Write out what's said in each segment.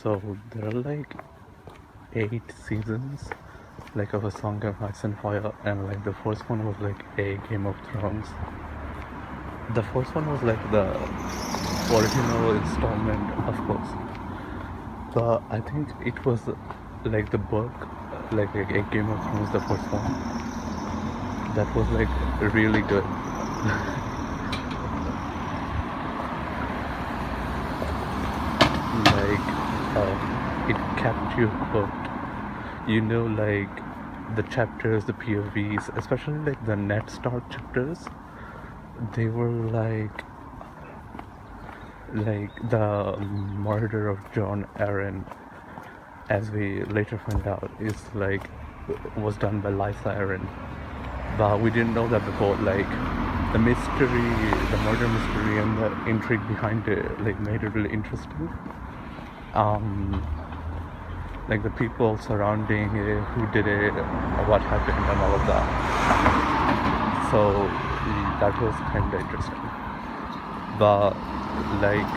So there are like 8 seasons, like of A Song of Ice and Fire, and like the first one was like a Game of Thrones. The first one was like the original installment, of course, but I think it was like the book, like a Game of Thrones, the first one, that was like really good. Like it kept you hooked. You know, like the chapters, the POVs, especially like the Ned Stark chapters, they were like the murder of John Arryn, as we later find out, is like was done by Lysa Arryn. But we didn't know that before. Like the mystery, the murder mystery, and the intrigue behind it, like made it really interesting. Like the people surrounding it, who did it, what happened, and all of that. So that was kind of interesting. But like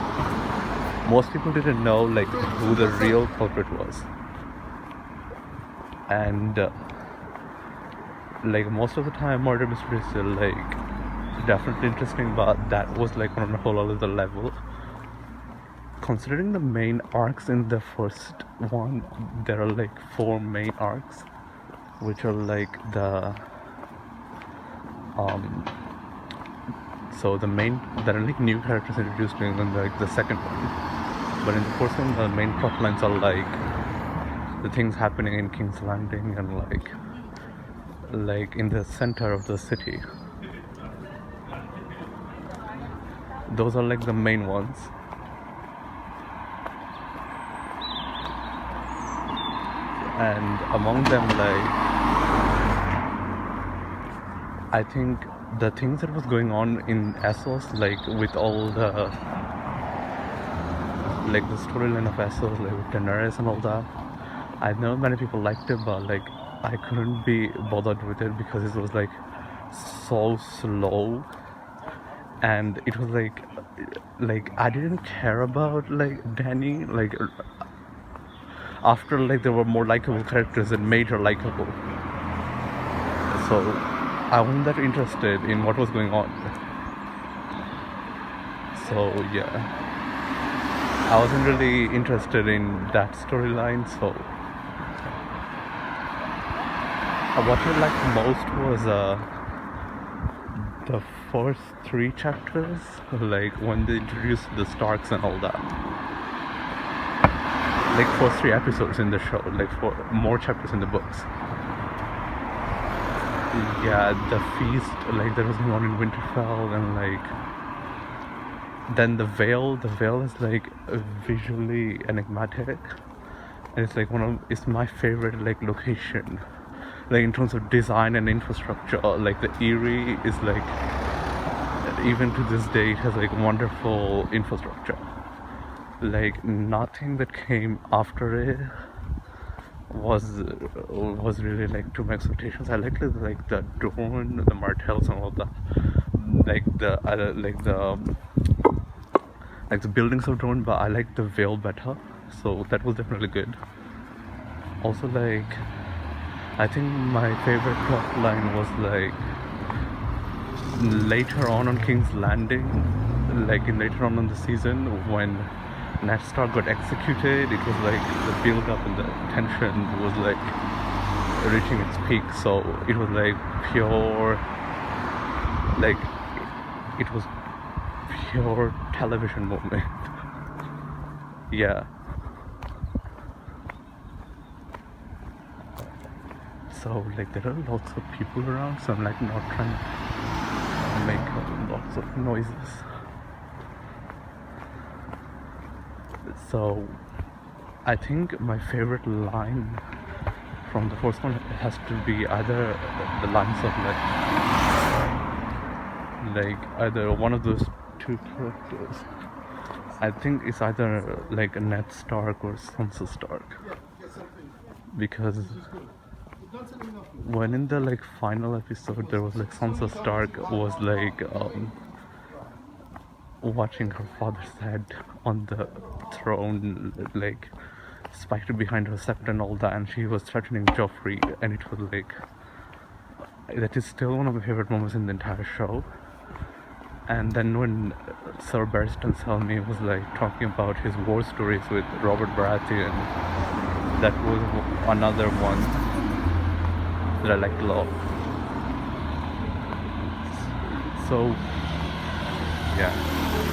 most people didn't know like who the real culprit was, and like most of the time, murder mysteries are like definitely interesting, but that was like on a whole other level. Considering the main arcs in the first one, there are like 4 main arcs, which are like the so the main, there are like new characters introduced in like the second one, but in the first one the main plot lines are like the things happening in King's Landing and like in the center of the city. Those are like the main ones. And among them, like I think the things that was going on in Essos, like with all the like the storyline of Essos, like with Daenerys and all that, I know many people liked it, but like I couldn't be bothered with it because it was like so slow, and it was like I didn't care about like Dany. Like after like there were more likable characters that made her likable, so I wasn't that interested in what was going on. So yeah, I wasn't really interested in that storyline. So what I liked most was the first 3 chapters, like when they introduced the Starks and all that. Like first 3 episodes in the show, like 4 more chapters in the books. Yeah, the feast, like that was going on in Winterfell, and like then the Vale is like visually enigmatic, and it's like it's my favorite like location, like in terms of design and infrastructure. Like the Eyrie is like, even to this day, it has like wonderful infrastructure. Like nothing that came after it was really like to my expectations. I liked like the Dorne, the Martells, and all that. Like the buildings of Dorne, but I like the Vale better. So that was definitely good. Also, like I think my favorite plot line was like later on King's Landing, like later on in the season when Ned Stark got executed. It was like the build up and the tension was like reaching its peak. So it was like pure, like it was pure television moment. Yeah. So like there are lots of people around, so I'm like not trying to make lots of noises. So I think my favorite line from the first one has to be either the lines of like either one of those 2 characters. I think it's either like Ned Stark or Sansa Stark, because when in the like final episode there was like Sansa Stark was like watching her father's head on the throne, like spiked behind her scepter and all that, and she was threatening Joffrey, and it was like, that is still one of my favorite moments in the entire show. And then when Sir Barristan Selmy was like talking about his war stories with Robert Baratheon, that was another one that I liked a lot. So yeah.